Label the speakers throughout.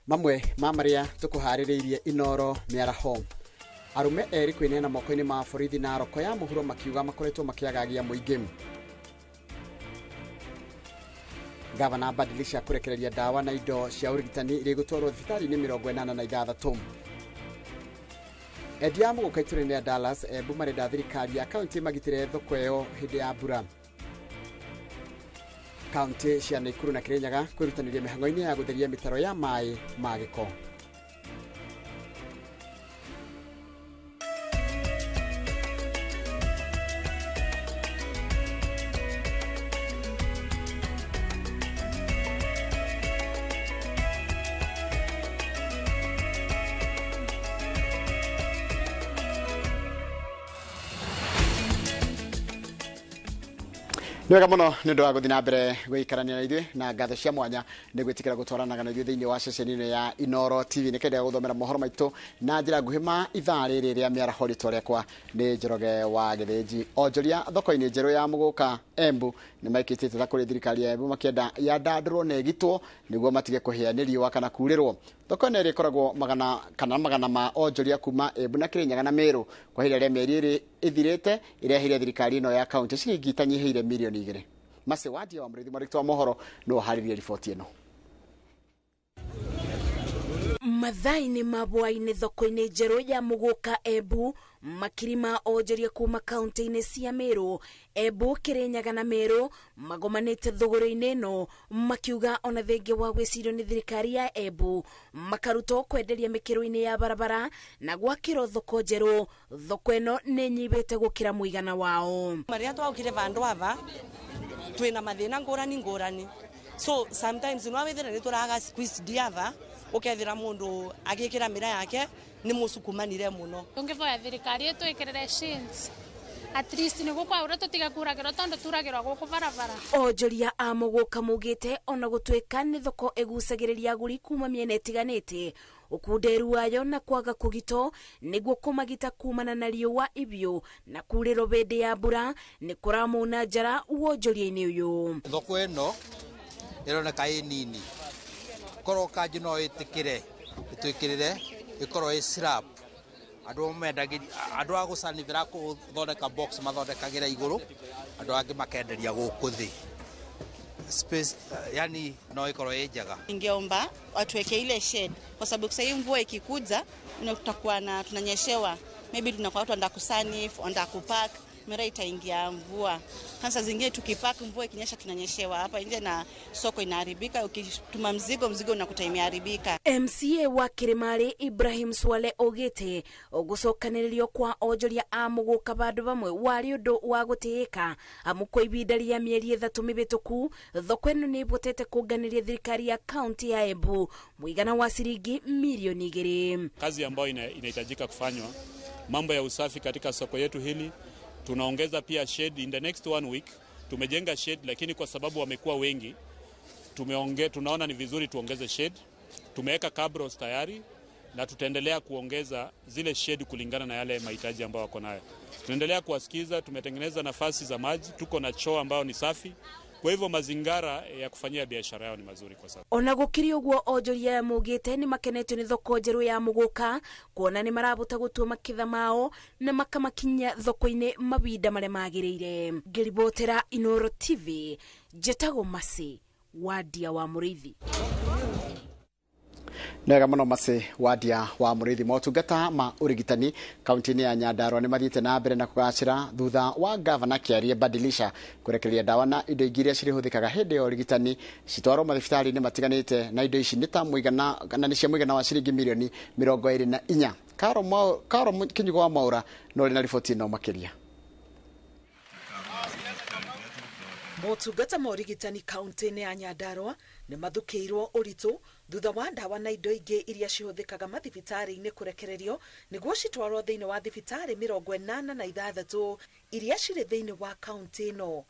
Speaker 1: Mamwe mamaria tukuhaririirie inoro miaraho. Arume eri kwinena moko-ini ma borithi Narok ya muhuro makiuga makoretwo makiagagia muingi. Gavana badilisha kurekereria dawa na indo cia urigitani iri gutwarwo thibitari-ini 86. Endia Muguka iturene ya Dallas Embu marenda thirikari ya kaunti magitire thoko ĩyo hindi ya mbura. Kaunti cia Nakuru na Kirinyaga kwirutaniria mihango-ini ya gutheria mitaro ya mai ma giko. Nwega muno nindu wa guthina mbere gwikarania na ithuĩ na ngatho cia mwanya nĩ gwĩtĩkĩra gũtwaranaga na ithuĩ thĩinĩ wa ceceni ya Inoro TV nĩ kenda gũthomera mohoro maitũ na njĩra nguhĩ ma ithaa rĩrĩ rĩa mĩaraho. Rĩtwa rĩakwa nĩ Njoroge wa Gĩthĩnji. Onjoria thoko-inĩ njerũ ya Muguka Embu nĩ maikĩtĩte tha kũrĩ thirikari ya Embu makĩenda yandandũrwo na ĩgitwo nĩguo matige kũhĩa nĩ riũa kana kuurĩrwo. Thoko ĩno ĩrĩkoragwo magana ma onjoria kuma Embu na Kirinyaga na Meru kwa ihinda rĩa mĩeri ĩrĩ ĩthirĩte ĩrehire thirikari ĩno ya kaunti ciringi itanyihĩire milioni 2. Mase wadia wa mrithi mwarikto wa mohoro no haririria riboti ĩno.
Speaker 2: Mathaini mabwa-ini thoko-ini njerũ ya Muguka Embu makiri ma onjoria kuma kaunti-ini cia Meru, Embu, Kirinyaga na Meru magomanĩte thogoro-inĩ ĩno makiuga ona thengia wa gwĩcirio nĩ thirikari ya Embu makarutwo kwenderia mĩkĩro-inĩ ya barabara na gwakĩrwo thoko njerũ. Thoko ĩno nĩ nyibĩte gũkĩra mũigana wao.
Speaker 3: Maria twaukire vandu ava twina mathina ngũrani, so sometimes no wethera ni turaga squeeze diava ukethira mundu agikira mira yake ni musukumanire muno.
Speaker 4: Tungivoya thirikari yetu ikirere shins at least ni gukwa ura tutiga kuragiro tondo turagirwa guku barabara.
Speaker 2: Onjoria a Muguka mugite ona gutwika ni thoko igucagiriria aguri kuma miena itiganite ukunderu wayo na kwaga kugito niguo kumagita kumana na riũa ibio na kurĩrwo bende ya mbura ni kuramuna njara wonjoria-inĩ ũyũ.
Speaker 5: Thoko ĩno ironeka ĩ nini korwo kanji no ĩtĩkĩre ĩtwĩkĩrĩre ĩkorwo ĩ slab andũ mendagĩria andũ a gũcanithĩra kũthondeka box mathondekagĩra igũrũ andũ angĩ makenderia gũkũ thĩ space, yani no ĩkorwo ĩ njega.
Speaker 6: Ningeomba watuweke ile shed kwa sababu sasa hii mvua ikikuja tutakuwa na tunanyeshewa, maybe tunakuwa watu anda kusanifu anda kupack mera itaingia mvua. Sasa zingine tukipack mvua ikinyesha tunanyeshewa hapa nje na soko inaharibika, ukituma mzigo unakuta imeharibika.
Speaker 2: MCA wa Kirimari Ibrahim Swale ogete ogucokanĩrĩrio kwa onjoria a Muguka bandu bamwe wari undu wa gũtĩĩka amukwa ibinda rĩa mĩeri 3 mĩbĩtũku. Thoko ĩno nĩ ĩbotete kũnganĩria thirikari ya kaunti ya Embu mũigana wa ciringi milioni 2.
Speaker 7: Kazi ambayo inahitajika kufanywa, mambo ya usafi katika soko yetu hili. Tunaongeza pia shed in the next 1 week. Tumejenga shed lakini kwa sababu wamekuwa wengi tunaona ni vizuri tuongeze shed. Tumeweka cabros tayari na tutaendelea kuongeza zile shed kulingana na yale mahitaji ambayo wako nayo. Tunaendelea kuwasikiza, tumetengeneza nafasi za maji, tuko na choo ambao ni safi. Kwa hivyo mazingara ya kufanyia biashara yao ni mazuri kwa sasa.
Speaker 2: Ona gukiri uguo onjoria ya mugite ni makenetio ni thoko njeru ya Muguka kuona ni marabuta gutua makitha mao na makamakinya thoko-ini mabinda maria magiriire. Ngiribotera Inoro TV, Jetago Masi wadia wa murithi.
Speaker 1: Nega muno Mase wadia wa murithi. Motungata ma urigitani kaunti-ini ya Nyandarua ni mathiĩte na mbere na kũgacĩra thutha wa gavana kĩarie badilisha kurekereria dawa na indo ingĩ iria cirĩhũthĩkaga hĩndĩ ya urigitani citwarwo mathibitarĩ-inĩ matiganĩte na indo ici nĩ ta mũigana na nĩ cia mũigana wa ciringi milioni 24. Karo Kinyugo wa Maura no rĩ na riboti ĩno makĩria.
Speaker 8: Motungata ma urigitani kaunti-ini ya Nyandarua ni mathukĩirwo ũritũ thutha wa dawa na indo ingĩ iria cihũthĩkaga mathibitarĩ-inĩ kũrekererio nĩguo citwarwo thĩinĩ wa thibitarĩ 86 iria cirĩ thĩinĩ wa kaunti ĩno.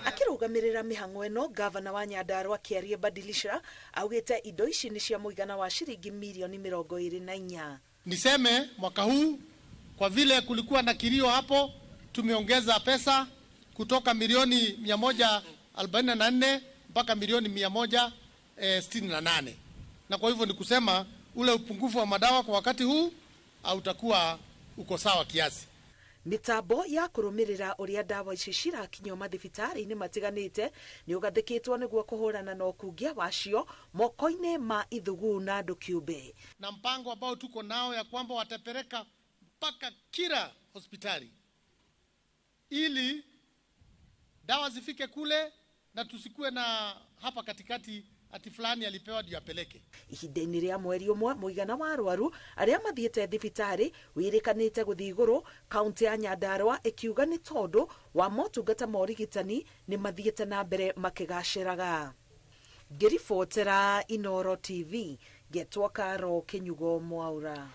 Speaker 8: Akĩrũgamĩrĩra mĩhang'o ĩno, gavana wa Nyandarua kĩarie badilisha augĩte indo ici ni cia mũigana wa shilingi milioni 24.
Speaker 9: Niseme mwaka huu kwa vile kulikuwa na kilio hapo, tumeongeza pesa kutoka milioni 144 mpaka milioni 68. Na kwa hivyo ni kusema ule upungufu wa madawa kwa wakati huu hautakuwa uko sawa kiasi.
Speaker 8: Mitambo ya kurumirira uria dawa ici cirakinywo mathibitari-ini matiganite ni ugathikitwo niguo kuhurana na ukungia wacio moko-ini ma ithugu na andu kiumbe.
Speaker 9: Na mpango ambao tuko nao ya kwamba watapeleka mpaka kila hospitali ili dawa zifike kule na tusikue na hapa katikati ati fulani alipewa ndio apeleke.
Speaker 8: Ihinda-ini ria mweri umwe muigana wa arwaru aria mathiete thibitari wirikanite guthii iguru, kaunti ya Nyandarua ikiuga ni tondu wa motungata ma urigitani ni mathiete na mbere makigaciraga. Ngiribotera Inoro TV, getwa Karo Kinyugo Mwaura.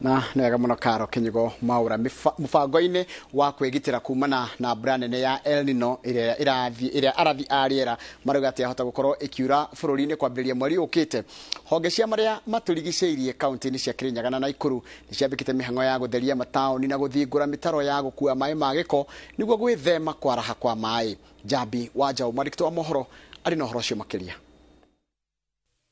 Speaker 1: Na nega muno Karo Kinyugo Mwaura. Mubango-ini wa kwigitira kumana na mbura nene ya El Nino iria arathi a riera marauga ati ahota gukorwo ikiura bururi-ini kwambiriria mweri ukite. Honge cia maria maturigiceirie kaunti-ini cia Kirinyaga na Naikuru ni ciambikite mihango ya gutheria mataoni na guthingura mitaro ya gukua mai ma giko niguo gwithema kwaraha kwa mai. Jabi waja umarikito wa mohoro ari no horo cio makiria.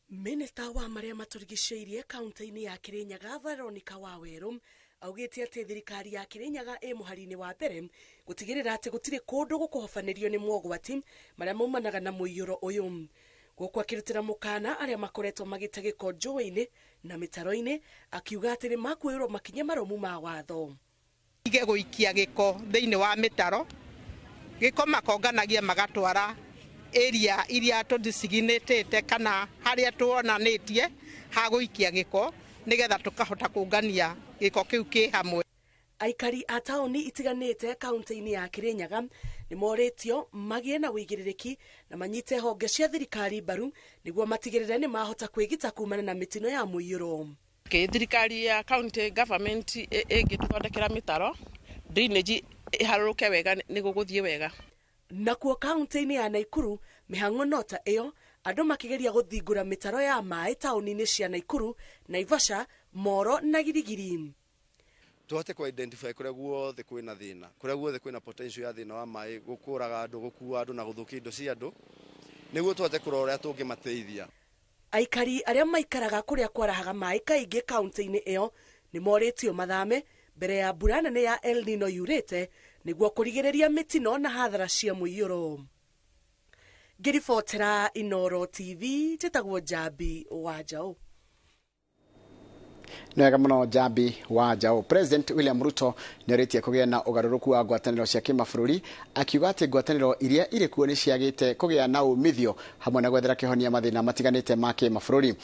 Speaker 10: Minista wa maria maturigiceirie kaunti-ini ya Kirinyaga Veronica Waweru augite ati thirikari ya Kirinyaga muhari-ini wa mbere gutigirira ati gutire kundu gukuhofanirio ni mogwati maria maumanaga na muiyuro uyu. Gukwa kirutira mukana aria makoretwo magite giko njũĩ-ini na mitaro-ini akiuga ati ni makuirwo makinye maromu ma watho.
Speaker 11: Ige guikia giko thiini wa mitaro giko makonganagia magatwara area iria tudisignatete kana haria tuonanitie ha guikia giko nigetha tukahota kungania giko kiu ki hamwe.
Speaker 10: Aikari a taoni itiganite kaunti-ini ya Kirinyaga ni moritio magie na wigiriki na manyite honge cia thirikari mbaru niguo matigirire ni mahota kwigita kumana na mitino ya muiyuro.
Speaker 12: Thirikari ya county government igituthondekera mitaro drainage iharuruke wega ni guguthie wega.
Speaker 10: Nakuo kaunti-ini ya Naikuru mihango nota iyo andu makigeria guthingura mitaro ya mai tauni-ini cia Naikuru, Naivasha, Moro na Girigiri.
Speaker 13: Tuhote ku identify kuria guothe kwina thina, kuria guothe kwina potential ya thina wa mai gukuraga andu, gukua andu na guthukia indo cia andu niguo tuhote kurora tungimateithia.
Speaker 10: Aikari aria maikaraga kuria kwarahaga mai kaingi kaunti-ini iyo ni moritio mathame mbere ya mbura nene ya El Nino yurite niguo kurigiriria mitino na hathara cia muiyuro. Ngiribotera Inoro TV, njitagwo Jabi Wajao.
Speaker 1: Nega muno Jabi Wajao. President William Ruto nĩoritie kũgĩa na ũgarũrũku wa ngwatanĩro cia kĩmabũrũri akiuga atĩ ngwatanĩro iria irĩ kuo nĩ ciagĩte kũgĩa na umithio hamwe na gwethera kĩhonia mathĩna matiganĩte ma kĩmabũrũri.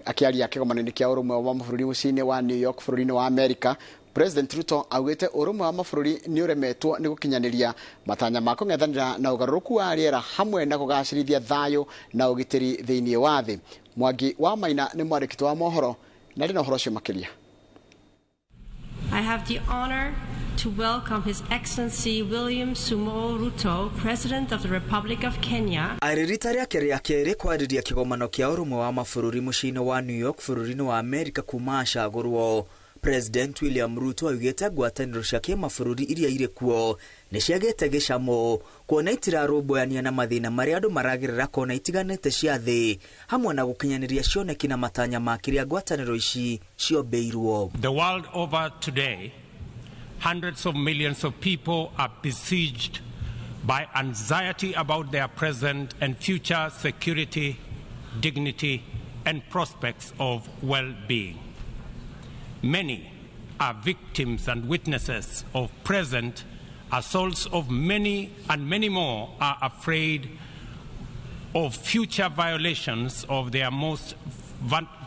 Speaker 1: Akiaria kĩgomano-inĩ kĩa ũrũmwe wa mabũrũri mũciĩ-inĩ wa New York bũrũri-inĩ wa Amerika, President Ruto augite ũrũmwe wa mabũrũri nĩ ũremetwo nĩ gũkinyanĩria matanya ma kũng'ethanĩra na ũgarũrũku wa rĩera hamwe na kũgacĩrithia thayũ na ũgitĩri thĩinĩ wa thĩ. Mwangi wa Maina nĩ mwandĩkĩtwo wa mohoro na rĩna ũhoro ũcio makĩria.
Speaker 14: I have the honor to welcome His Excellency William Sumo Ruto, President of the Republic of Kenya.
Speaker 15: Aririta rĩake rĩa kerĩ kwarĩria kĩgomano kĩa ũrũmwe wa mabũrũri mũciĩ-inĩ wa New York bũrũri-inĩ wa Amerika kuma acagũrwo. President William Ruto augite ngwatanĩro cia kĩmabũrũri iria irĩ kuo nĩ ciagĩte gĩcamo kuona itirarũmbũyania na mathĩna marĩa andũ maragerera kona itiganĩte cia thĩ hamwe na gũkinyanĩria cioneki na matanya ma kĩrĩa ngwatanĩro ici ciombeirwo.
Speaker 16: The world over today, hundreds of millions of people are besieged by anxiety about their present and future security, dignity, and prospects of well-being. Many are victims and witnesses of present assaults of many, and many more are afraid of future violations of their most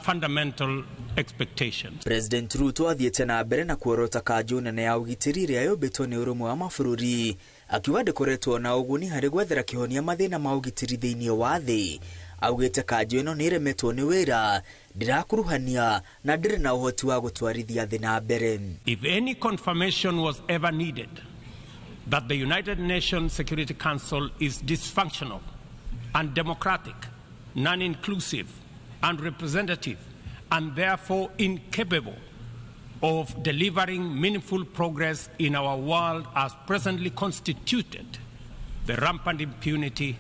Speaker 16: fundamental expectations.
Speaker 15: President Ruto athiĩte na mbere na kuorota kanjũ nene ya ũgitĩri ĩrĩa yũmbĩtwo nĩ ũrũmwe wa mabũrũri akiuga ndĩkoretwo na ũguni harĩ gwethera kĩhonia mathĩna ma ũgitĩri thĩinĩ wa thĩ. Augite kanjũ ĩno nĩ ĩremetwo nĩ wĩra ndĩrakuruhania na ndĩrĩ na ũhoti wa gũtwarithia thĩ na mbere.
Speaker 16: If any confirmation was ever needed that the United Nations Security Council is dysfunctional, undemocratic, non-inclusive, unrepresentative, and therefore incapable of delivering meaningful progress in our world as presently constituted, the rampant impunity,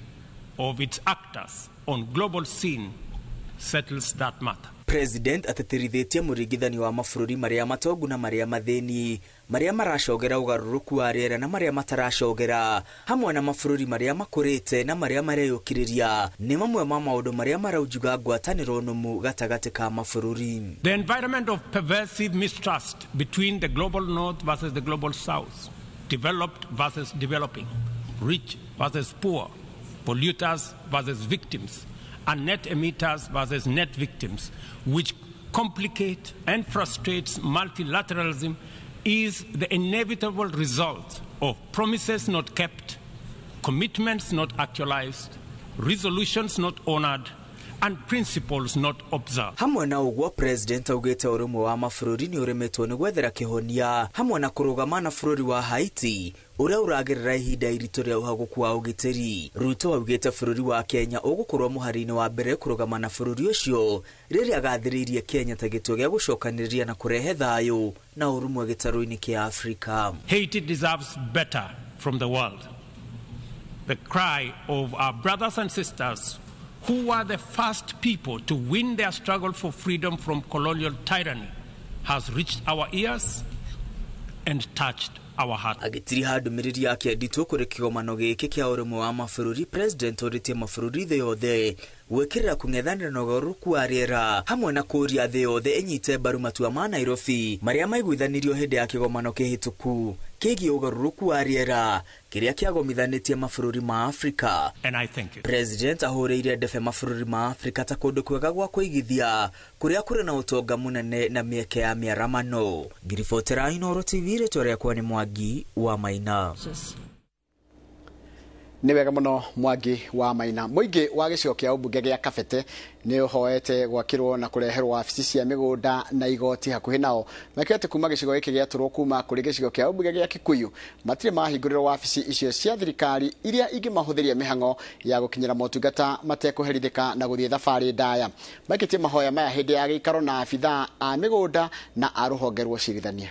Speaker 16: of its actors on global scene settles that matter.
Speaker 15: President ateterithitie murigithani wa mabũrũri maria matongu na maria mathĩni maria maracogera ugaruruku wa rĩera na maria mataracogera hamwe na mabũrũri maria makũrĩte na maria mareyũkĩrĩria nĩ mamwe ma maũndũ maria maraujuga ngwatanĩro nũmu gatagatĩ ka mabũrũri.
Speaker 16: The environment of pervasive mistrust between the global north versus the global south, developed versus developing, rich versus poor, polluters versus victims, and net emitters versus net victims, which complicate and frustrates multilateralism, is the inevitable result of promises not kept, commitments not actualized, resolutions not honored, and principles not observed.
Speaker 15: Hamwe na ũguo president augĩte ũrũmwe wa mabũrũri nĩ ũremetwo nĩ gwethera kĩhonia hamwe na kũrũgama na bũrũri wa Haiti ũrĩa ũragerera ihinda iritũ rĩa ũhagũku wa ũgitĩri. Ruto augĩte bũrũri wa Kenya ũgũkorwo mũhari-inĩ wa mbere kũrũgama na bũrũri ũcio rĩrĩa agathĩrĩirie Kenya ta gĩtũo gĩa gũcokanĩrĩria na kũrehe thayũ na ũrũmwe gĩtarũ-inĩ kĩa Afrika.
Speaker 16: Haiti deserves better from the world. The cry of our brothers and sisters who were the first people to win their struggle for freedom from colonial tyranny has reached our ears and touched our heart.
Speaker 15: Agitiri ndũmĩrĩri yake nditũ kũrĩ kĩgomano gĩkĩ kĩa ũrũmwe wa mabũrũri, president ũrĩtie mabũrũri thĩ yothe gwĩkĩrĩra kũng'ethanĩra na ũgarũrũku wa rĩera hamwe na kũria thĩ yothe ĩnyite mbaru matua ma Nairobi marĩa maiguithanirio hĩndĩ ya kĩgomano kĩhĩtũku kĩgiĩ ũgarũrũku wa rĩera kĩrĩa kĩagomithanĩtie mabũrũri ma Afrika.
Speaker 16: And I thank you.
Speaker 15: President ahũrĩire ndebe mabũrũri ma Afrika ta kũndũ kwega gwa kũigithia kũrĩa kũrĩ na ũtonga mũnene na mĩeke ya mĩaramano. Ngiribotera Inoro TV rĩtwa rĩakwa nĩ Mwangi wa Maina.
Speaker 1: Nĩ wega mũno Mwangi wa Maina. Mũingĩ wa gĩcigo kĩa ũmbunge gĩa Kabete nĩ ũhoete gwakĩrwo na kũreherwo wabici cia mĩgũnda na igoti hakuhĩ nao. Makĩete kuma gĩcigo gĩkĩ gĩatũrwo kuma kũrĩ gĩcigo kĩa ũmbunge gĩa Kikuyu matirĩ mahingũrĩrwo wabici icio cia thirikari iria ingĩmahũthĩria mĩhang'o ya gũkinyĩra motungata matekũherithĩka na gũthiĩ thabarĩ ndaya. Makĩtie mahoya maya hĩndĩ ya gĩikaro na abithaa a mĩgũnda na a rũhonge rwa ũcirithania.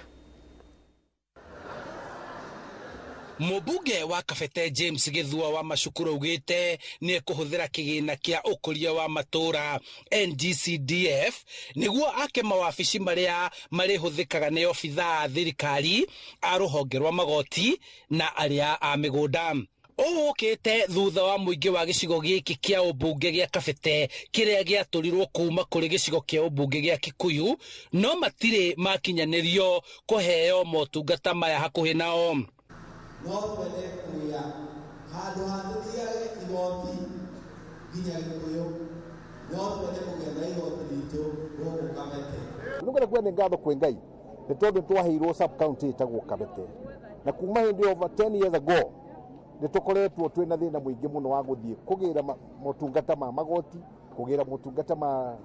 Speaker 17: Mũmbunge wa Kabete James Gĩthua wa Macukuru augĩte nĩ kũhũthĩra kĩgĩna kĩa ũkũria wa matũra NGCDF nĩguo ake mawabici marĩa marĩhũthĩkaga nĩ obithaa thirikari a rũhonge rwa magoti na arĩa a mĩgũnda. Ũũkĩte thutha wa mũingĩ wa gĩcigo gĩkĩ kĩa ũmbunge gĩa Kabete kĩrĩa gĩatũrirwo kuma kũrĩ gĩcigo kĩa ũmbunge gĩa Kikuyu no matirĩ makinyanĩrio kũheo motungata maya hakuhĩ nao.
Speaker 18: No twende kuya handũ hatũthiage igoti nginya Gĩkũyũ no twende kũgetha igoti ritũ gũkũ Kabete.
Speaker 19: Nũgũra kwene ngatho kwĩ Ngai nĩ tondũ twaheirwo sub county ĩtagwo Kabete na kuma hĩndĩ over 10 years ago nĩ tũkoretwo twĩna thĩna mũingĩ mũno wa gũthiĩ kũgĩra motungata ma magoti, kũgĩra motungata ma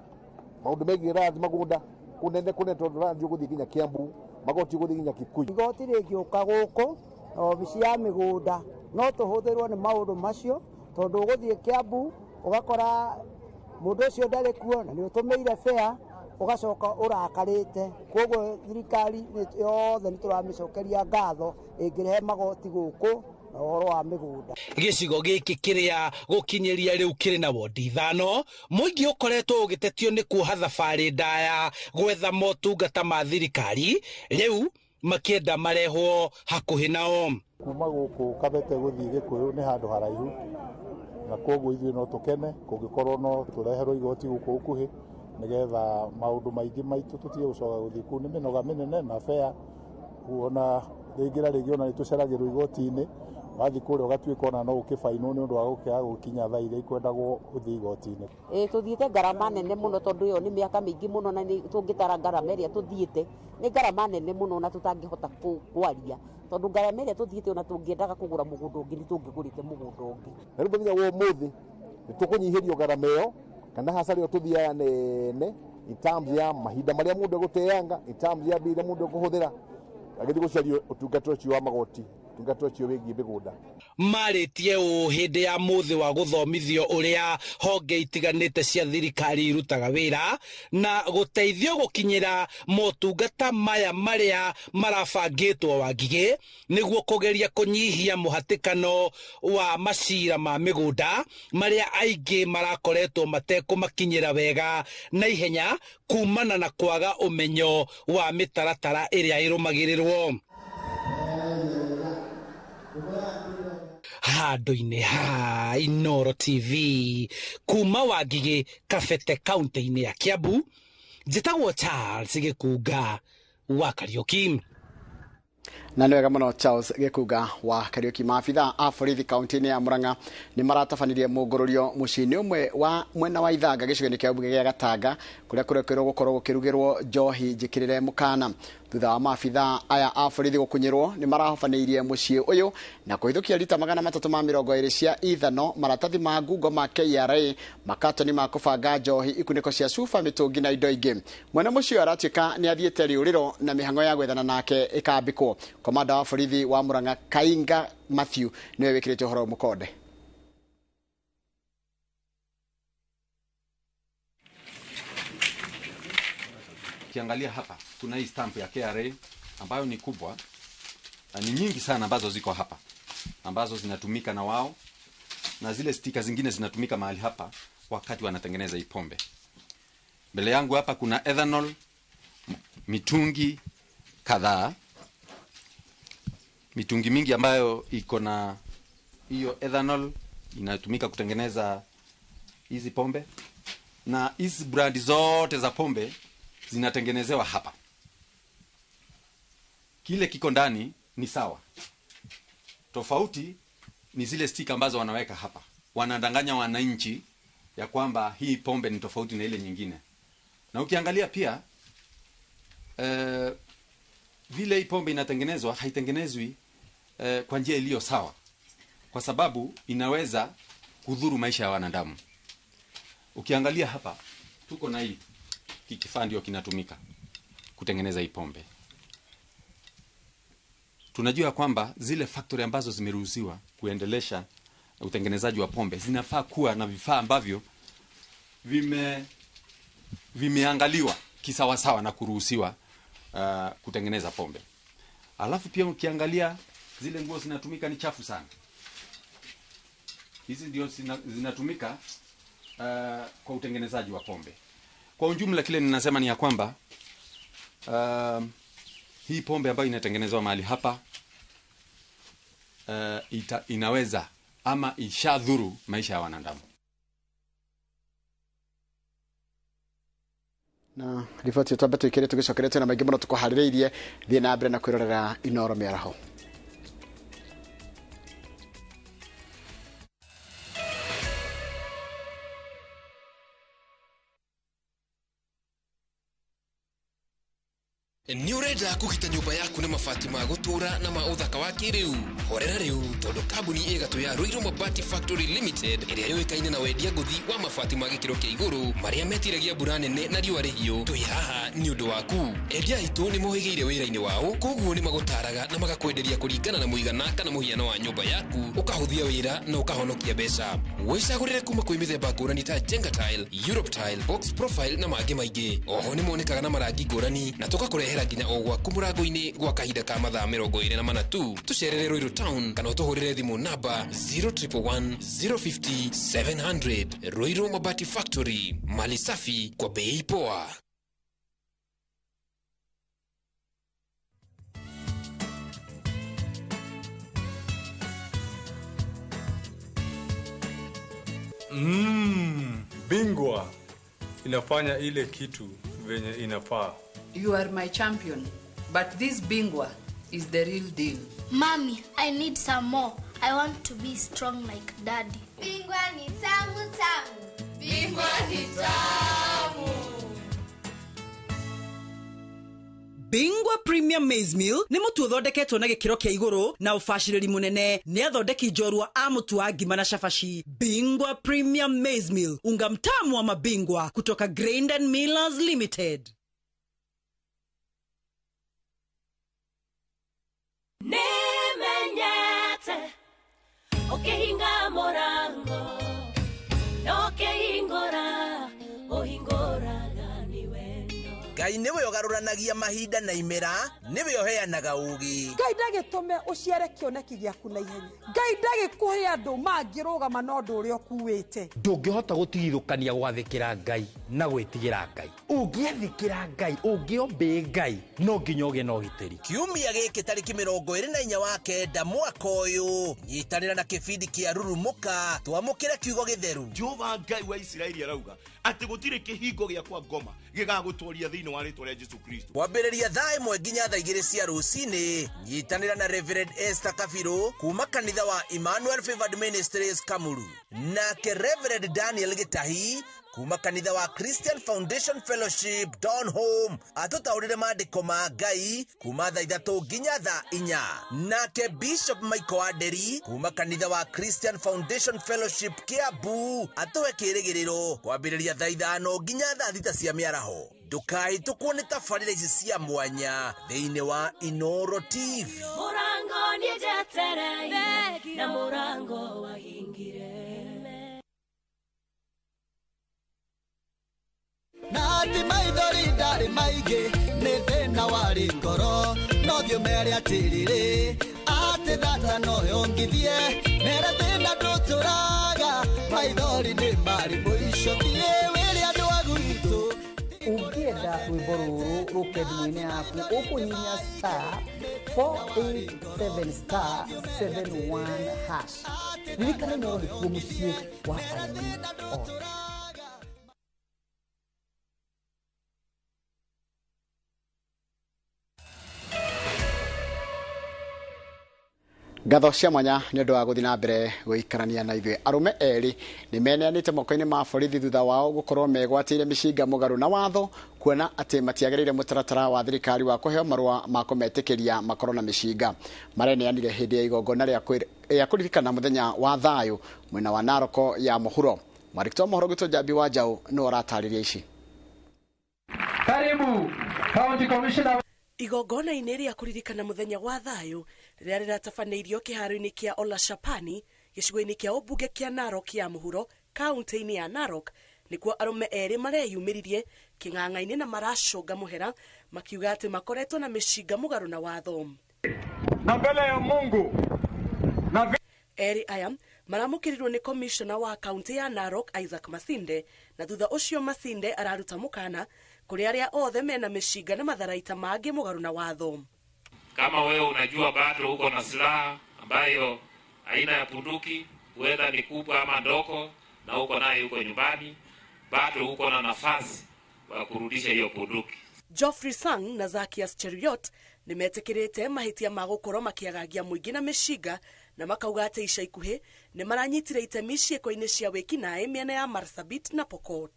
Speaker 19: maũndũ megiĩ rathi magũnda kũnene tondũ rathi ũgũthiĩ nginya Kiambu, magoti ũgũthiĩ nginya Kikuyu.
Speaker 20: Igoti rĩngĩũka gũkũ obici ya mĩgũnda no tũhũthĩrwo nĩ maũndũ macio tondũ ũgũthiĩ Kiambu ũgakora mũndũ ũcio ndarĩ kuo na nĩ ũtũmĩire fare ũgacoka ũrakarĩte. Koguo thirikari yothe nĩ tũramĩcokeria ngatho ĩngĩrehe magoti gũkũ na ũhoro wa mĩgũnda.
Speaker 17: Gĩcigo gĩkĩ kĩrĩa gũkinyĩria rĩu kĩrĩ na wondi ithano, mũingĩ ũkoretwo ũgĩtetio nĩ kuoha thabarĩ ndaya gwetha motungata ma thirikari, rĩu makĩenda marehwo hakuhĩ nao.
Speaker 19: Kuma gũkũ Kabete gũthiĩ Gĩkũyũ nĩ handũ haraihu na koguo ithuĩ no tũkene kũngĩkorwo no tũreherwo igoti gũkũ gũkuhĩ nĩgetha maũndũ maingĩ maitũ tũtige gũcoka gũthiĩ kũu nĩ mĩnoga mĩnene na fare kuona rĩngĩ na rĩngĩ ona nĩ tũceragĩrwo igoti-inĩ wathiĩ kũrĩa ũgatuĩka ona no ũkĩbainwo nĩ ũndũ wa gũkĩaga gũkinya thaa iria ikwendagwo ũthiĩ igoti-inĩ.
Speaker 21: Tũthiĩte ngarama nene mũno tondũ ĩyo nĩ mĩaka mĩingĩ mũno na tũngĩtara ngarama ĩrĩa tũthiĩte nĩ ngarama nene mũno na tũtangĩhota kwaria tondũ ngarama ĩrĩa tũthiĩte ona tũngĩendaga kũgũra mũgũnda ũngĩ nĩ tũngĩgũrĩte mũgũnda ũngĩ.
Speaker 19: Na rĩu mũthenya wa ũmũthĩ nĩ tũkũnyihĩrio ngarama ĩyo kana haca ĩyo tũthiaga nene in terms ya mahinda marĩa mũndũ egũteanga, in terms ya mbia iria mũndũ ekũhũthĩra agĩthiĩ gũcaria ũtungata ũcio wa magoti ũtungata ũcio wĩgiĩ mĩgũnda.
Speaker 17: Marĩtie hĩndĩ ya mũthĩ wa gũthomithio ũrĩa honge itiganĩte cia thirikari irutaga wĩra na gũteithio gũkinyĩra motungata maya marĩa marabangĩtwo Wangigĩ nĩguo kũgeria kũnyihia mũhatĩkano wa macira ma mĩgũnda marĩa aingĩ marakoretwo matekũmakinyĩra wega na ihenya kumana na kwaga ũmenyo wa mĩtaratara ĩrĩa ĩrũmagĩrĩrwo. Handũ-inĩ ha Inoro TV kuma Wangigĩ Kabete kaunti-inĩ ya Kiambu, njĩtagwo Charles Gĩkunga wa Kariũki.
Speaker 1: Na nĩ wega mũno Charles Gĩkunga wa Kariũki. Maabitha a borithi kaunti-inĩ ya Murang'a nĩ maratabanirie mũngũrũrio mũciĩ-inĩ ũmwe wa mwena wa Ithanga gĩcigo-inĩ kĩa ũmbunge gĩa Gatanga kũrĩa kũrekerwo gũkorwo gũkĩrugĩrwo njohi njĩkĩrĩre mũkana. Thutha wa maabitha aya a borithi gũkunyĩrwo nĩ marahobanĩirie mũciĩ ũyũ na kũhĩtũkia lita 320 cia ithano, maratathi ma ngungo ma KRA, makatoni ma kũbanga njohi, ikunĩko cia cuba, mĩtũngi na indo ingĩ. Mwene mũciĩ ũyũ aratuĩka nĩ athiĩte rĩũrĩro na mĩhang'o ya gwethana nake ĩkambĩkwo. Komanda wa borithi wa Murang'a Kainga Matthew niwe wĩkĩrĩte ũhoro mũkonde.
Speaker 3: Ukiangalia hapa kuna hii stamp ya KRA ambayo ni kubwa na ni nyingi sana ambazo ziko hapa ambazo zinatumika na wao, na zile stika zingine zinatumika mahali hapa wakati wanatengeneza hii pombe. Mbele yangu hapa kuna ethanol, mitungi kadhaa, mitungi mingi ambayo iko na hiyo ethanol inatumika kutengeneza hizi pombe, na hizi brand zote za pombe zinatengenezewa hapa. Kile kiko ndani ni sawa, tofauti ni zile stika ambazo wanaweka hapa. Wanadanganya wananchi ya kwamba hii pombe ni tofauti na ile nyingine. Na ukiangalia pia vile hii pombe inatengenezwa haitengenezwi kwa njia iliyo sawa, kwa sababu inaweza kudhuru maisha ya wanadamu. Ukiangalia hapa tuko na hii kifaa ndio kinatumika kutengeneza hii pombe. Tunajua kwamba zile factory ambazo zimeruhusiwa kuendelesha utengenezaji wa pombe zinafaa kuwa na vifaa ambavyo vimeangaliwa kisawasawa na kuruhusiwa kutengeneza pombe. Alafu pia ukiangalia zile nguo zinatumika ni chafu sana. Hizi ndio zinatumika kwa utengenezaji wa pombe. Kwa ujumla kile ninasema ni ya kwamba hii pombe ambayo inatengenezwa mahali hapa inaweza ama ishadhuru maisha ya wanadamu.
Speaker 1: Na riboti yetu ambayo ikirete tugicokerete na maingĩ mũno tukuharĩrĩirie thiĩ na mbere na kwĩrorera Inoro mĩaraho.
Speaker 22: Ni urenda kũgita nyũmba yaku na mabati ma gũtũra na ma ũthaka wa kĩrĩu? Horera rĩu tondũ kambuni ĩgatũ ya Ruto Mabati Factory Limited ĩrĩa yũĩkaine na wendia ngũthi wa mabati ma gĩkĩro kĩa igũrũ marĩa metiragia mbura nene na riũa rĩhiũ. Twĩ haha nĩ ũndũ waku. Endia aitũ nĩ mohĩgĩire wĩra-inĩ wao, koguo nĩ magũtaraga na magakwenderia kũringana na mũigana kana mũhiano wa nyũmba yaku, ũkahũthia wĩra na ũkahonokia mbeca. Wĩcagũrĩre kuma kwĩ mĩthemba ngũrani ta Jenga Tile, Europe Tile, Box Profile na mangĩ maingĩ. Oho nĩ monekaga na marangi ngũrani na tũgakũrehera nginya o gwaku mũrango-inĩ gwa kahinda ka mathaa 24 tu. Tũcerere Ruiru Town kana ũtũhũrĩre thimũ namba 0111 050 700. Ruiru Mabati Factory, mali safi kwa bei poa.
Speaker 23: Bingwa inafanya ile kitu venye inafaa.
Speaker 24: You are my champion, but this Bingwa is the real deal.
Speaker 25: Mommy, I need some more. I want to be strong like Daddy.
Speaker 26: Bingwa ni tamu tamu.
Speaker 24: Bingwa ni tamu.
Speaker 27: Bingwa Premium Maize Meal nĩ mũtu ũthondeketwo na gĩkĩro kĩa igũrũ na ũbacĩrĩri mũnene nĩ athondeki njorua a mũtu wa ngima na cabaci. Bingwa Premium Maize Meal, unga mtamu wa mabingwa kutoka Grain and Millers Limited.
Speaker 28: Nemenye
Speaker 2: nijete okehinga morango nokehingora ohingoraga ni wendo.
Speaker 4: Ngai niwe ogaruranagia mahinda na imera, niwe oheanaga ugi.
Speaker 5: Ngai ndagitume uciare kioneki giaku na ihenya. Ngai ndagikuhe andu mangirugama no ndu uri okuwite.
Speaker 6: Ndungihota gutigithukania gwathikira Ngai na gwitigira Ngai. Ungiathikira Ngai, ungiombe Ngai, no nginya ugie na ugitiri.
Speaker 4: Kiumia giki tariki 24 wa kenda mwaka uyu, nyitanira na kibindi kia Rurumuka twamukire kiugo githeru.
Speaker 7: Jehova Ngai wa Isiraeli arauga ati gutire kihingo giakwa ngoma gigagutwaria thiini wa ritwa ria Jesu Kristo.
Speaker 4: Kwambiriria thaa 1 nginya thaa 2 cia rucini, nyitanira na Reverend Esther Kafiro kuma kanitha wa Emmanuel Favored Ministries Kamuru, nake Reverend Daniel Gitahi kuma kanitha wa Christian Foundation Fellowship Down Home atutaurire maandiko ma Ngai kuma thaa 3 nginya thaa 4, nake Bishop Michael Aderi kuma kanitha wa Christian Foundation Fellowship Kiambu atuhe kirigiriro kwambiriria thaa 5 nginya thaa 6 cia miaraho. Ndukahitũkwo nĩ tabarĩra ici cia mwanya thĩinĩ wa Inoro TV.
Speaker 2: Murango nĩnjetereire na murango wahingire.
Speaker 8: Nati maithori ndari maige nĩ thĩna warĩ ngoro no thiũmere atĩrĩrĩ atĩ thata no yongithie mere thĩna ndũtũraga maithori nĩ marĩ mũico thiĩ wĩrĩ andũ a gwitũ.
Speaker 5: Ukienda rwimbo ruru rukethimwini yaku ukuhinya *487*71#. Ririkana Inoro nĩkuo mũciĩ wa arĩmi othe.
Speaker 1: Ngatho cia mwanya nĩ ũndũ wa gũthiĩ na mbere gũikarania na ithuĩ. Arume erĩ nĩ meneanĩte moko-inĩ ma borithi thutha wao gũkorwo megwatĩire mĩcinga mũgarũ na watho, kuona atĩ matiagĩrĩire mũtaratara wa thirikari wa kũheo marũa ma kũmetĩkĩria makorwo na mĩcinga. Mareneanire hĩndĩ ya igongona rĩa kũririkana mũthenya wa thayũ mwena wa Narok ya mũhuro. Mwandĩki wa mohoro gwitũ Njambi wa Njaũ nĩ ũratarĩria ici.
Speaker 9: Karibu County Commissioner.
Speaker 10: Igongona-inĩ rĩa kũririkana mũthenya wa thayũ rĩrĩa rĩratabanĩirio kĩharo-inĩ kĩa Olashapani gĩcigo-inĩ kĩa ũmbunge kĩa Narok ya mũhuro kaunti-inĩ ya Narok, nĩkuo arũme erĩ mareyumĩririe kĩng'ang'a-inĩ na maracũnga mũhera makiuga atĩ makoretwo na mĩcinga mũgarũ na watho.
Speaker 9: Na mbele ya Mungu
Speaker 10: Erĩ aya maramũkĩrirwo nĩ komishona wa kaunti ya Narok Isaac Masinde, na thutha ũcio Masinde araruta mũkana kuri arĩa othe mena mĩcinga na matharaita mangĩ mũgarũ na watho.
Speaker 28: Kama wewe unajua bado uko na silaha ambayo aina ya bunduki, whether ni kubwa ama ndogo, na uko nayo uko nyumbani, bado uko na nafasi wa kurudisha hiyo bunduki.
Speaker 10: Geoffrey Sang na Zakias Cheriot nimetekirite mahitia ma gũkorwo makiagagia mũingĩ na mĩcinga, na makauga atĩ ica ikuhĩ nĩ maranyitire itemi ciĩko-inĩ cia wĩkinaĩ mĩena ya Marsabit na Pokot.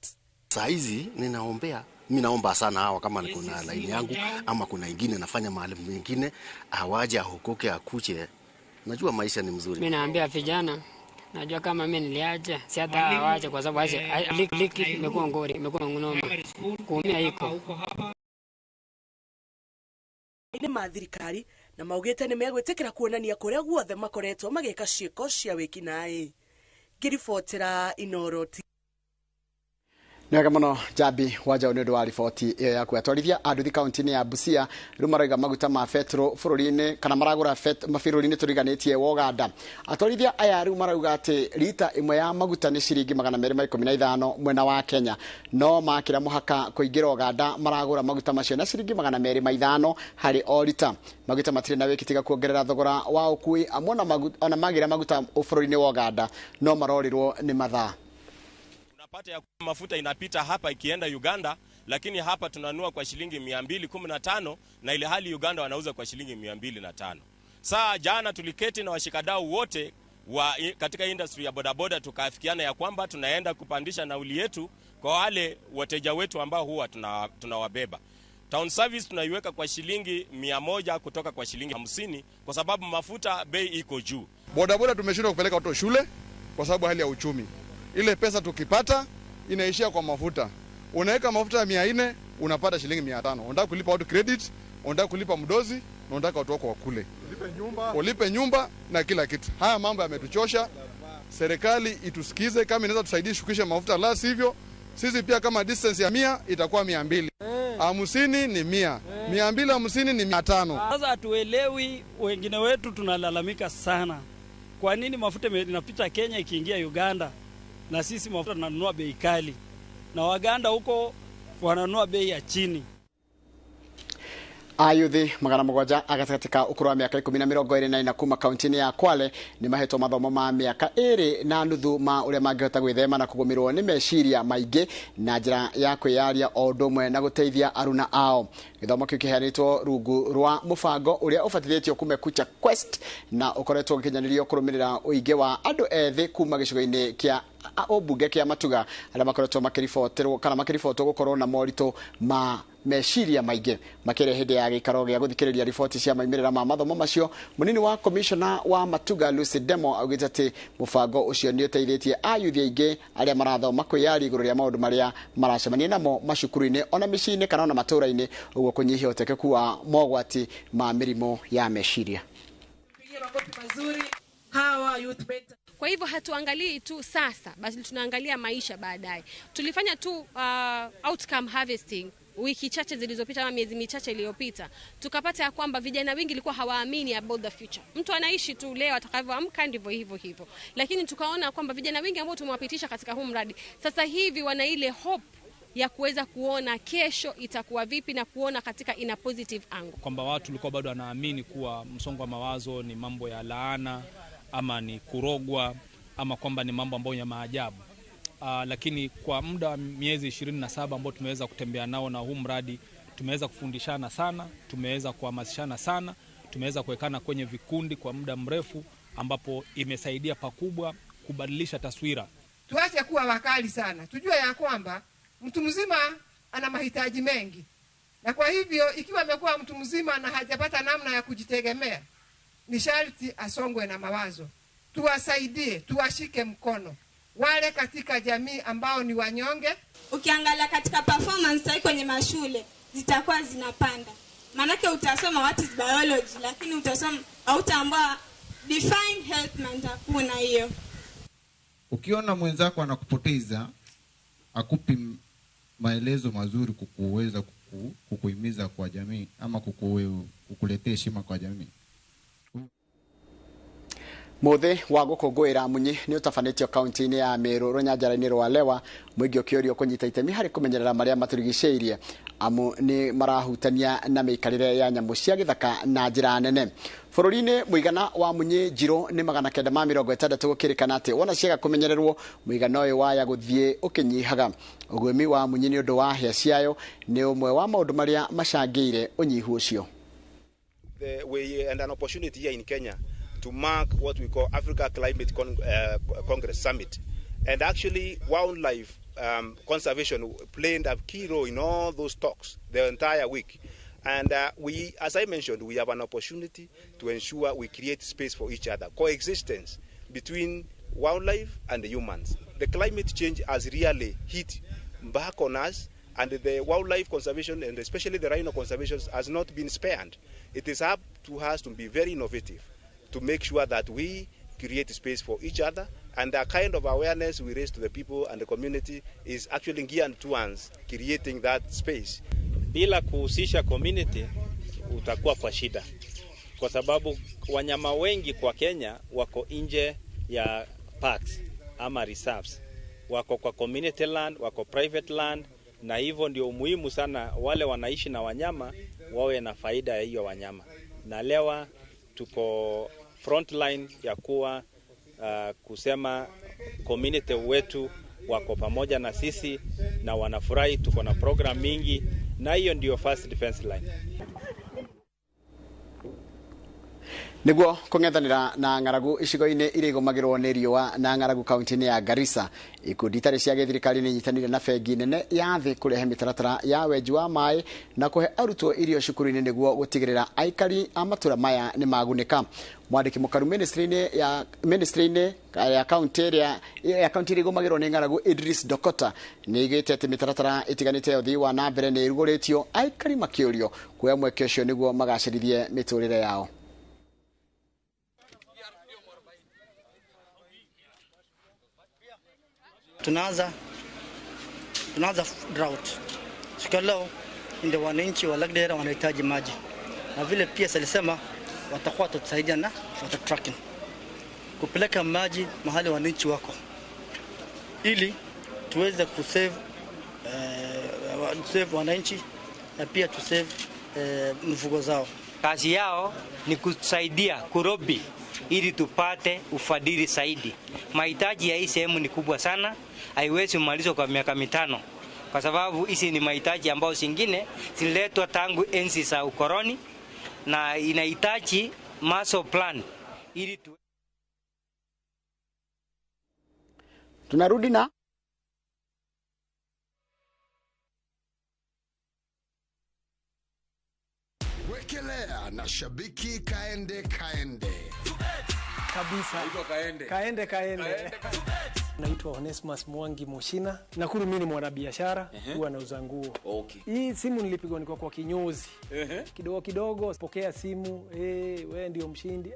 Speaker 29: Saa hizi mimi naomba sana hawa, kama kuna laini yangu ama kuna ingine nafanya mahali mwingine, awaje ahukuke akuche. Najua maisha ni mzuri.
Speaker 30: Mimi naambia vijana, najua kama mimi niliacha, si hata awache, kwa sababu liki imekuwa ngori, imekuwa ngunoma. Kuumia iko.
Speaker 10: Ine mathirikari na maugĩte nĩ megwĩtĩkĩra kuonania kũrĩa guothe makoretwo magĩka ciĩko cia wĩkinaĩ. Ngĩribotera Inoro.
Speaker 1: Nĩwega mũno Njambi wa Njaũ nĩ ũndũ wa riboti ĩyo yaku. Atwarithia a nduthi kaunti-inĩ ya Busia rĩu marauga maguta ma petro bũrũri-inĩ kana maragũra mabũrũri-inĩ tũriganĩtie wa Uganda. Atwarithia aya rĩu marauga atĩ lita ĩmwe ya maguta nĩ ciringi 215 mwena wa Kenya, no makĩra mũhaka kũingĩra Uganda maragũra maguta macio na ciringi 250 harĩ o lita. Maguta matirĩ na wĩki tiga kuongerera thogora wa ũkui, amwe ona magĩra maguta bũrũri-inĩ wa Uganda no marorirwo nĩ mathaa.
Speaker 31: Unapata ya mafuta inapita hapa ikienda Uganda, lakini hapa tunanua kwa shilingi 215 na ile hali Uganda wanauza kwa shilingi 205. Saa jana tuliketi na washikadau wote katika industry ya bodaboda, tukaafikiana ya kwamba tunaenda kupandisha nauli yetu kwa wale wateja wetu ambao huwa tunawabeba. Town service tunaiweka kwa shilingi 100 kutoka kwa shilingi 50 kwa sababu mafuta bei iko juu.
Speaker 32: Bodaboda tumeshindwa kupeleka watoto shule kwa sababu hali ya uchumi. Ile pesa tukipata inaishia kwa mafuta. Unaweka mafuta ya 400 unapata shilingi 500. Unataka kulipa watu credit, unataka kulipa mdozi, na unataka watu wako wakule, ulipe nyumba na kila kitu. Haya mambo yametuchosha. Serikali itusikize, kama inaweza tusaidia shukisha mafuta, la sivyo sisi pia kama distance ya 100 itakuwa 200. 50 ni 100. 250 ni 500.
Speaker 3: Sasa hatuelewi, wengine wetu tunalalamika sana. Kwa nini mafuta inapita Kenya ikiingia Uganda na sisi mafuta tunanunua bei kali na Waganda huko wananunua bei ya chini?
Speaker 1: Ayuthi magana mugwanja agatatika ukuru wa miaka 10 kuma kauntini ya Kwale ni mahetwo mathomo ma miaka 2 na nuthu ma uria mangihota gwithema na kugumirwo ni meciria maingi na njira ya kwiyaria o ndomwe na guteithia aruna ao. Githomo kiu kiheanitwo rungu rwa mubango uria ufatithitio Kumekucha Quest na ukoretwo gikinyanirio kurumirira uingi wa andu ethi kuma gicigo-ini kia obunge kia Matuga aria makoretwo makirifoterwo kana makirifotwo gukorwo na morito ma meciria maingi makire hindi ya gikaro gya guthikiriria ripoti cia maimirira ma mathomo macio. Munini wa commissioner wa Matuga Lucy Demo augite ati mubango ucio ni uteithitie ayuthi aingi aria marathoma kwiyari iguru ria maundu maria maracemania namo macukuru-ini ona micini kana ona matura-ini uguo kunyihia utekeku wa mogwati ma mirimo ya meciria.
Speaker 11: Kwa hivyo hatuangalii tu sasa, basi tunaangalia maisha baadaye. Tulifanya tu outcome harvesting wiki chache zilizopita ama miezi michache iliyopita, tukapata ya kwamba vijana wengi walikuwa hawaamini about the future. Mtu anaishi tu leo atakavyoamka ndivyo hivyo. Lakini tukaona kwamba vijana wengi ambao tumewapitisha katika huu mradi sasa hivi wana ile hope ya kuweza kuona kesho itakuwa vipi na kuona katika ina positive angle.
Speaker 12: Kwamba watu walikuwa bado wanaamini kuwa msongo wa mawazo ni mambo ya laana ama ni kurogwa ama kwamba ni mambo ambayo ya maajabu. Lakini kwa muda wa miezi 27 ambao tumeweza kutembea nao na huu mradi, tumeweza kufundishana sana, tumeweza kuhamasishana sana, tumeweza kuwekana kwenye vikundi kwa muda mrefu ambapo imesaidia pakubwa kubadilisha taswira.
Speaker 13: Tuache kuwa wakali sana. Tujue ya kwamba mtu mzima ana mahitaji mengi. Na kwa hivyo ikiwa amekuwa mtu mzima na hajapata namna ya kujitegemea, ni sharti asongwe na mawazo. Tuwasaidie, tuwashike mkono wale katika jamii ambao ni wanyonge.
Speaker 14: Ukiangalia katika performance sai kwenye mashule zitakuwa zinapanda. Manake utasoma what is biology, lakini utasoma hautambua define health na hakuna hiyo.
Speaker 15: Ukiona mwenzako anakupoteza, akupi maelezo mazuri kukuweza kukuhimiza kwa jamii ama kukuletea heshima kwa jamii.
Speaker 1: Muthe wa gukungwira munyi ni utafanitio kaunti-ini ya Meru runyanjara-ini rwa Lewa mwingi ukiorio kunyita itemi hari kumenyerera maria maturigiceirie amu ni marahutania na miikarire ya nyamu cia githaka na njira nene. Bururi-ini muigana wa munyi njiro ni 960 gukirikana ati wona ciaga kumenyererwo muigana uyu waya guthie ukinyihaga. Ugwimi wa munyi ni undu wa hia ciayo ni umwe wa maundu maria macangire unyihu ucio.
Speaker 16: We and an opportunity here in Kenya to mark what we call Africa Climate Congress Summit. And actually, wildlife conservation played a key role in all those talks the entire week. And we, as I mentioned, we have an opportunity to ensure we create space for each other, coexistence between wildlife and the humans. The climate change has really hit back on us, and the wildlife conservation, and especially the rhino conservation, has not been spared. It is up to us to be very innovative, to make sure that we create space for each other, and the kind of awareness we raise to the people and the community is actually geared towards creating that space.
Speaker 17: Bila kuhusisha community utakuwa kwa shida, kwa sababu wanyama wengi kwa Kenya wako nje ya parks ama reserves, wako kwa community land, wako private land, na hivyo ndio muhimu sana wale wanaishi na wanyama wawe na faida ya hiyo wanyama. Na Lewa tuko frontline ya kuwa kusema community wetu wako pamoja na sisi na wanafurahi. Tuko na program mingi, na hiyo ndio first defense line.
Speaker 1: niguo kungethanira na ng'aragu icigo-ini iria igomagirwo ni riũa na ng'aragu kaunti-ini ya Garissa. Ikundi itarĩ cia gĩthirikari nĩ inyitanire na bengi nene ya thĩ kũrehe mĩtaratara ya wenji wa maĩ na kũhe arutwo irio cukuru-inĩ nĩguo gũtigĩrĩra aikari a matũra maya nĩ magunĩka. Mwandĩki mũkaru ministry-inĩ ya kaunti iria igomagĩrwo nĩ ng'aragu Idris Dokota nĩ igĩte atĩ mĩtaratara ĩtiganĩte ya ũthii wa na mbere nĩ ĩrugũrĩtio, aikari makĩũrio kuoya mweke ũcio nĩguo magacĩrithie mĩtũrĩre yao.
Speaker 6: Tunaanza drought. Siku leo ndio wananchi wa Lagdera wanahitaji maji. Na vile pia salisema watakuwa tutasaidia na water tracking. Kupeleka maji mahali wananchi wako. Ili tuweze kusave wananchi na pia tusave mifugo zao.
Speaker 7: Kazi yao ni kusaidia kurobi ili tupate ufadhili zaidi. Mahitaji ya hii sehemu ni kubwa sana, haiwezi kumalizwa kwa miaka 5 kwa sababu hizi ni mahitaji ambayo zingine zililetwa tangu enzi za ukoloni na inahitaji master plan ili
Speaker 1: tunarudi na
Speaker 18: wekelea na shabiki kaende
Speaker 19: kabisa kaende. Naitwa Onesmus Mwangi Moshina. Nakuru mimi ni mwanabiashara, huwa nauza nguo.
Speaker 20: Okay.
Speaker 19: Hii simu nilipigwa niko kwa kinyozi. Kidogo pokea simu, wewe ndio mshindi.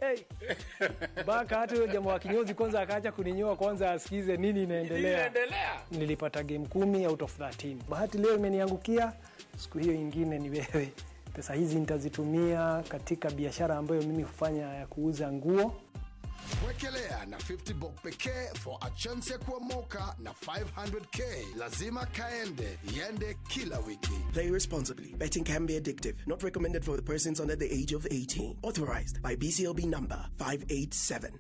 Speaker 19: Baka hata yule jamaa wa kinyozi kwanza akaacha kuninyoa kwanza asikize nini inaendelea. Nilipata game 10 out of 13. Bahati leo imeniangukia, siku hiyo nyingine ni wewe. Pesa hizi nitazitumia katika biashara ambayo mimi hufanya ya kuuza nguo.
Speaker 18: Wekelea na 50 bob pekee for a chance ya kuomoka na 500k. Lazima kaende, yende kila wiki.
Speaker 21: Play responsibly. Betting can be addictive. Not recommended for the persons under the age of 18. Authorized by BCLB number 587.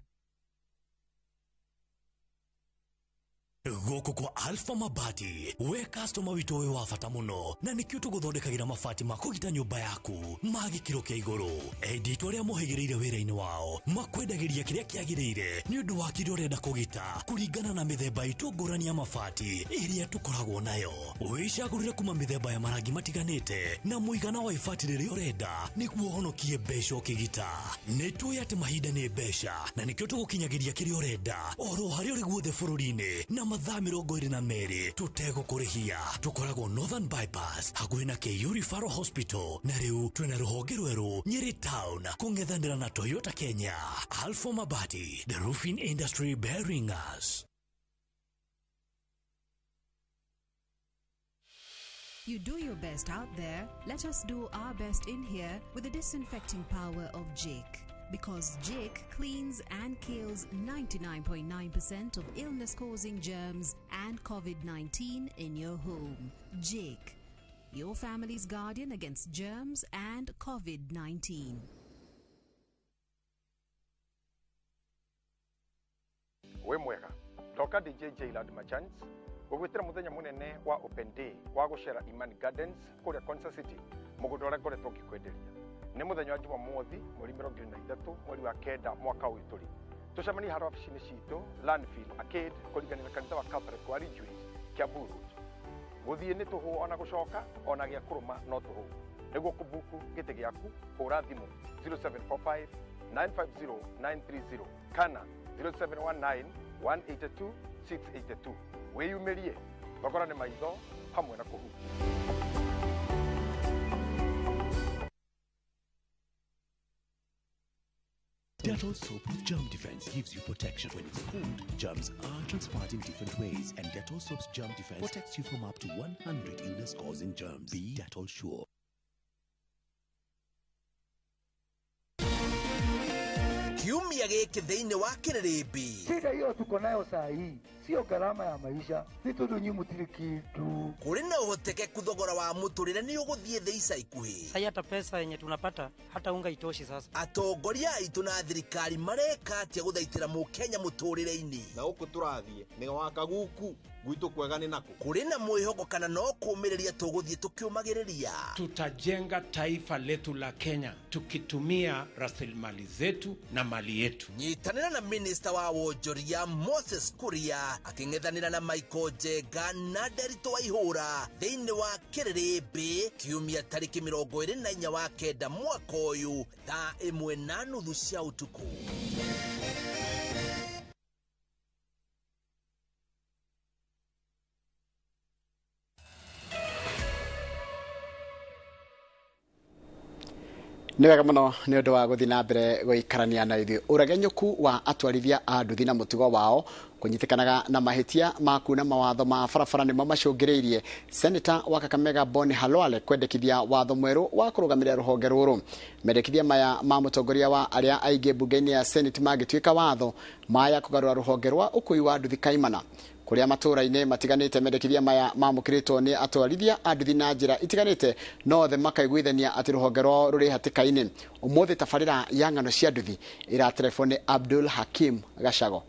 Speaker 22: Goko kwa Alpha Mabati, we customer wito we wafata muno na nikio tuguthondekagira mabati makugita nyumba yaku magikiro kia iguru. Editwa ria muhigireire wira-ini wao makwendagiria kiria kiagirire ni undu wa kiria urenda kugita kuringana na mithemba itu ngurani ya mabati iria tukoragwo nayo. Wicagurire kuma mithemba ya marangi matiganite na muigana wa ibati riria urenda niguo honokie mbeca ukigita. Nitui ati mahinda ni mbeca na nikio tugukinyagiria kiria urenda oro haria uri guothe bururi-ini na mathaa 22 tutego kurihia. Tukoragwo Northern Bypass hakuhi na KU Referral Hospital na riu twina ruhonge rweru Nyeri Town kungethanira na Toyota Kenya. Alpha Mabati, the roofing industry bearing us.
Speaker 23: You do your best out there, let us do our best in here with the disinfecting power of Jake. Because Jake cleans and kills 99.9% of illness-causing germs and COVID-19 in your home. Jake, your family's guardian against germs and COVID-19.
Speaker 24: We mwega, Dr. DJ Lad Machans, gugwitira muthenya munene wa Open Day wa gushera Imani Gardens kuria Concert City, mugundo uria ngoretwo ngikwenderia. Ni muthenya wa Jumamothi, mweri 23 mweri wa kenda mwaka uyu turi. Tucemani haro ofisini citu Landfill Arcade kuringanira kanitha wa Catholic wa Ridgeways Kiambu Road. Guthie ni tuhu ona gucoka ona gia kuruma no tuhu. Niguo kubuku gite giaku hura thimu 0745 950 930 kana 0719 182 682. Weyumirie thogora ni maitho hamwe na kuhu.
Speaker 25: Dettol soap with germ defense gives you protection. When it's cold, germs are transpired in different ways, and Dettol soap's germ defense protects you from up to 100 illness-causing germs. Be Dettol sure.
Speaker 4: Kiumia giki thiini wa Kiririmbi.
Speaker 26: Shida hiyo tuko nayo saa hii
Speaker 2: sio gharama ya maisha, vitu dunyi mutiri kitu.
Speaker 4: Kuri na uhoteke kuthogora wa muturire ni uguthie thĩ ica ikuhĩ.
Speaker 7: Sasa hata pesa yenye tunapata hata unga itoshi sasa.
Speaker 4: Atongoria aitu na thirikari mareka atia guthaitira mukenya muturire-ini.
Speaker 5: Na uku turathie ni waka guku gwitu kwega ni nako.
Speaker 4: Kuri na mwihoko kana no kumiriria tuguthie tukiumagiriria.
Speaker 8: Tutajenga taifa letu la Kenya tukitumia rasilimali zetu na mali yetu.
Speaker 4: Nyitanira na Minister wa Wonjoria Moses Kuria aking'ethanira na Michael Jega na Derito Waihura thiini wa Kiriribi kiumia tariki 24 wa kenda mwaka uyu thaa 1:30 cia utuku.
Speaker 1: Ni wega muno ni undu wa guthi na mbere guikarania na ithuĩ uragenyuku wa atwarithia a nduthi na mũtugo wao kunyitikanaga na mahitia ma kuna mawatho ma barabara nimo macũngĩrĩirie Senator wa Kakamega Boni Halwale kwendekithia watho mwerũ wa kũrũgamĩrĩra rũhonge rũrũ. Mendekithia maya ma mũtongoria wa arĩa aingĩ bunge-inĩ ya Senate magĩtuĩka watho maya kũgarũra rũhonge rwa ũkui wa nduthi kaimana kuria matũra-inĩ matiganĩte. Mendekithia maya mamũkĩrĩtwo nĩ atwarithia a nduthi na njĩra itiganĩte no othe makaiguithania atĩ rũhonge rwao rũrĩ hatĩka-inĩ. Ũmũthĩ tabarĩra ya ng'ano cia nduthi ĩraterefone Abdul Hakim Gacago.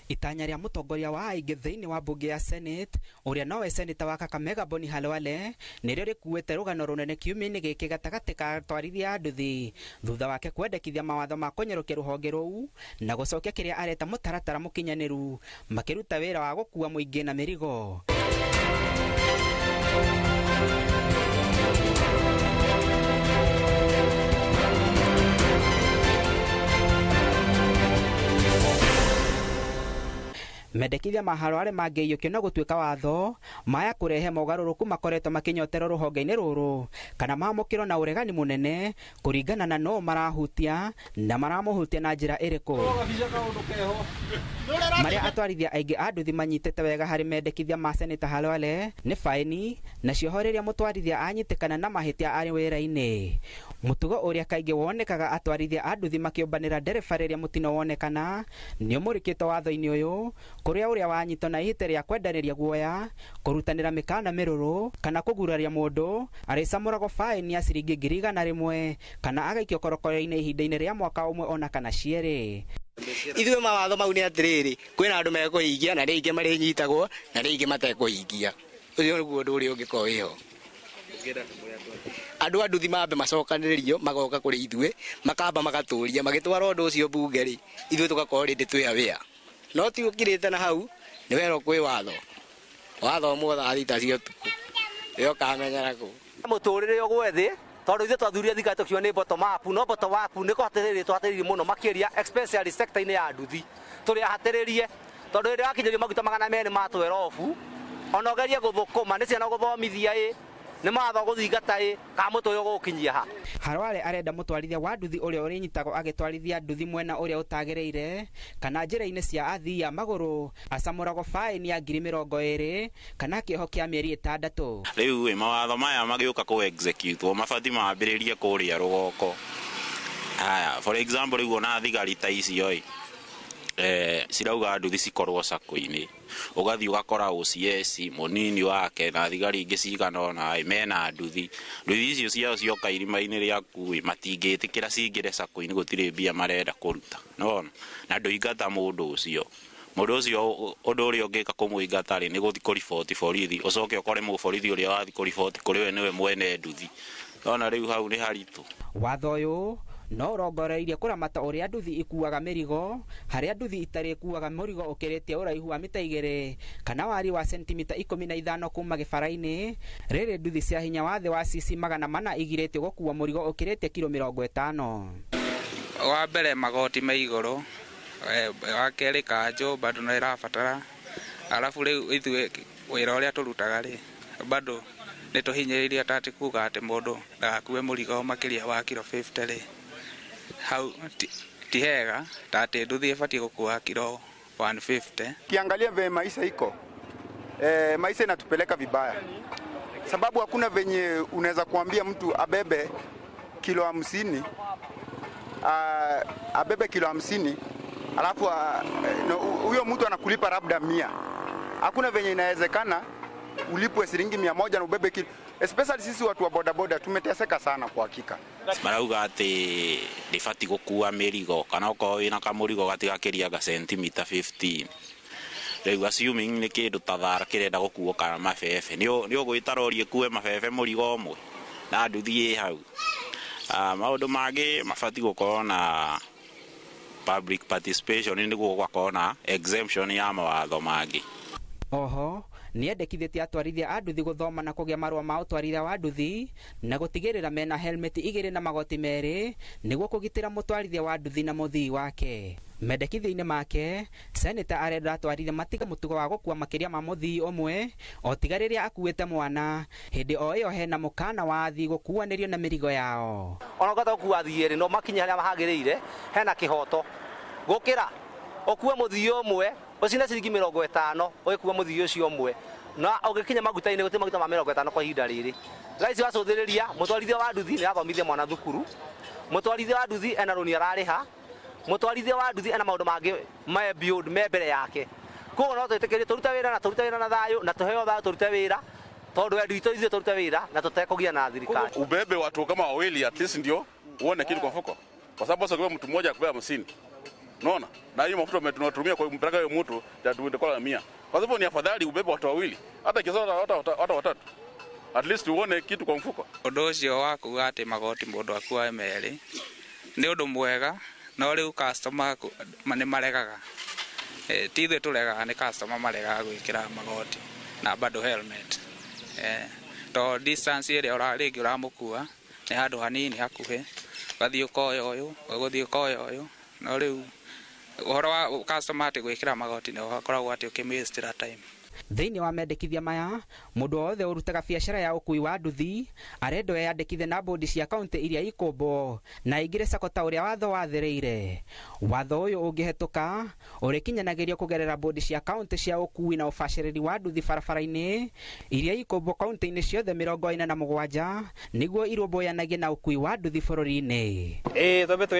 Speaker 9: Itanya rĩa mũtongoria wa aingĩ thĩinĩ wa bunge ya Senate ũrĩa nowe Senator wa Kakamega Boni Halwale nĩrĩo rĩkuĩte rũgano rũnene kiumia-inĩ gĩkĩ gatagatĩ ka atwarithia a nduthi thutha wake kwendekithia mawatho ma kũnyerũkia rũhonge rũu na gũcokia kĩrĩa areta mũtaratara mũkinyanĩru makĩruta wĩra wa gũkua mũingĩ na mĩrigo. Mendekithia ma Halwale mangĩiyũkio na gũtuĩka watho maya kũrehe mogarũrũku makoretwo makinyoterwo rũhonge-inĩ rũrũ kana mamũkĩrwo na ũregani mũnene kũringana na no marahutia na maramũhutia na njĩra ĩrĩkũ. Marĩa atwarithia aingĩ a nduthi manyitĩte wega harĩ mendekithia ma Senator Halwale nĩ faini na cioho rĩrĩa mũtwarithia anyitĩkana na mahĩtia arĩ wĩra-inĩ. Mũtugo ũrĩa kaingĩ wonekaga atwarithia a nduthi makĩũmbanĩra ndereba rĩrĩa mũtino wonekana nĩ ũmũrĩkĩtwo watho-inĩ ũyũ kuria uria wanyitwo na ihĩtia rĩa kwendanĩria guoya kũrutanĩra mĩkana mĩrũrũ kana kũguraria mũndũ arĩcamũragwo faini ya ciringi 100,000 kana agaikio korokoro-inĩ ihinda-inĩ rĩa mwaka ũmwe ona kana cierĩ.
Speaker 10: Ithuĩ mawatho mau nĩ atĩrĩrĩ, kwĩna andũ mekũhingia na rĩngĩ marĩnyitagwo na rĩngĩ matekũhingia. Ũcio nĩguo ũndũ ũrĩa ũngĩkorwo wĩho. Andũ a nduthi mambe macokanĩrĩrio magoka kũrĩ ithuĩ makamba magatũria magĩtwara ũndũ ũcio bunge rĩ ithuĩ tũgakorwo rĩndĩ twĩ aware. No ti ũkirĩte na hau nĩ wero kwĩ watho motha thita cio tuku ĩyo kamenyera kũ
Speaker 20: mũtũrĩre ũgwe thĩ tondũ ithuĩ twathuria thikari tũkiuma nĩ bottom up no bottom up nĩ twatĩrĩrie mũno makĩria especially sector-inĩ ya nduthi tũrĩ ahatĩrĩrie tondũ hĩndĩ wakinyĩrio maguta 200 matwera ofu ona ũgerie gũthũkũma nĩ ciana gũthomithia nĩ matho gũthingata ka mũtũ ũyũ gũkinyia ha.
Speaker 9: Halwale arenda mũtwarithia wa nduthi ũrĩa ũrĩnyitagwo agĩtwarithia nduthi mwena ũrĩa ũtagĩrĩire kana njĩra-inĩ cia athii ya magũrũ acamũragwo faini ya 20,000 kana kĩoho kĩa mĩeri 6.
Speaker 26: Rĩu mawatho maya magĩũka kũ execute mabati mambĩrĩrie kũrĩa rũgoko. Haya, for example rĩu ona thigari ta icio cirauga nduthi cikorwo sako-inĩ ugathi ugakora OCS munini wake na thigari ingĩ cigana ona mena nduthi icio ciao cioka irima-inĩ rĩaku matingĩtĩkĩra cingĩre sako-inĩ gũtirĩ mbia marenda kũruta no na ndũingata mũndũ ũcio ũndũ ũrĩa ũngĩka kũmũingata rĩ nĩ gũthi kũriboti borithi ũcoke ũkore mũborithi ũrĩa wathi kũriboti kũrĩ we nĩwe mwene nduthi ona rĩu hau nĩ haritũ.
Speaker 9: Watho ũyũ no ũrongoreirie kũramata ũrĩa nduthi ikuaga mĩrigo harĩa nduthi itarĩ ikuaga mũrigo ũkĩrĩtie ũraihu wa mita 2 kana wari wa sentimita 15 kuma gĩbara-inĩ rĩrĩ nduthi cia hinya wa thĩ wa cc 400 igirĩtio gũkua mũrigo ũkĩrĩtie kilo 50.
Speaker 27: Wa mbere magoti ma igũrũ wa kerĩ kanjũ bado no ĩrabatara alafu rĩu ithuĩ wĩra ũrĩa tũrutaga rĩ bado nĩ tũhinyĩrĩirie atĩ kuga atĩ mũndũ ndagakue mũrigo makĩria wa kilo 50 rĩ hau ti hega tate nduthi ĩbatiĩ gũkua kilo 150.
Speaker 28: Kiangalia venye maisha iko maisha inatupeleka vibaya sababu hakuna venye unaweza kuambia mtu abebe kilo 50 abebe kilo 50 alafu huyo mtu anakulipa labda 100. Hakuna venye inawezekana ulipwe shilingi 100 na ubebe kilo. Especially sisi watu wa bodaboda tumeteseka sana kwa hakika.
Speaker 26: Marauga ati ndibati gukua mirigo kana uko wina kamurigo gatigakiria ga centimeter 15. Rĩu assuming nĩ kĩndũ ta thara kĩrenda gũkuo kana mabebe nĩ ũgwĩta rori ĩkue mabebe mũrigo ũmwe na nduthi hau. Maũndũ mangĩ mabati gũkorwo na public participation nĩguo gũkorwo na exemption ya mawatho mangĩ.
Speaker 9: Oho niendekithĩtie atwarithia a nduthi gũthoma na kũgĩa marũa ma ũtwarithia wa nduthi na gũtigĩrĩra mena helmet 2 na magoti 2 nĩguo kũgitĩra mũtwarithia wa nduthi na mũthii wake. Mendekithia-inĩ make Senator arenda atwarithia matiga mũtugo wa gũkua makĩria ma mũthii ũmwe o tiga rĩrĩa akuĩte mwana hĩndĩ o ĩyo hena mũkana wa athii gũkuanĩrio na mĩrigo yao.
Speaker 20: Ona ngata gũkua athii erĩ no makinya harĩa mahagĩrĩire hena kĩhoto gũkĩra ũkue mũthii ũmwe ũcine ciringi 50 ũgĩkua mũthii ũcio ũmwe na ũgĩkinya maguta-inĩ gũtĩ maguta ma 50 kwa ihinda rĩrĩ. Raici wacũthĩrĩria mũtwarithia wa nduthi nĩ athomithia mwana thukuru, mũtwarithia wa nduthi ena rũni ararĩha, mũtwarithia wa nduthi ena maũndũ mangĩ me mbere yake. Koguo no twĩtĩkĩrie tũrute wĩra na thayũ na tũheo thayũ tũrute wĩra tondũ wendi witũ ithuĩ tũrute wĩra na tũtekũgia na thirikari.
Speaker 3: Ubebe watu kama wawili at least ndio uone kitu kwa mfuko. Kwa sababu sasa mtu mmoja akubeba 50. Unaona? Na hiyo mafuta tunatumia kwa mpeleka yule mtu ya tuende kwa 100. Kwa sababu ni afadhali ubebe watu wawili. Hata kizoa hata watatu. At least uone kitu kwa mfuko.
Speaker 27: Ũndũ ũcio wa kuga atĩ magoti mũndũ akua merĩ nĩ ũndũ mwega no rĩu customer nĩ maregaga. Ti ithuĩ tũregaga nĩ customer maregaga gwĩkĩra magoti na bado helmet. To distance ĩrĩa ũrarĩngĩ ũramũkua nĩ handũ hanini hakuhĩ gathiĩ ũkoya ũyũ ũgũthiĩ ũkoya ũyũ no rĩu ũhoro wa customer atĩ gwĩkĩra magoti nĩ ũkoragwo atĩ ũkĩmĩstĩra time.
Speaker 9: Thĩinĩ wa mendekithia maya mũndũ wothe ũrutaga biacara ya ũkui wa nduthi arendwo eyandĩkithie na bodi cia kaunti iria ikũmbo na ingĩre sako ta ũrĩa watho wathĩrĩire. Watho ũyũ ũngĩhetũka ũrĩkinyanagĩrio kũgerera bodi cia kaunti cia ũkui na ũbacĩrĩri wa nduthi barabara-inĩ iria ikũmbo kaunti-inĩ ciothe 47 nĩguo irũmbũyanagie na ũkui wa nduthi bũrũri-inĩ.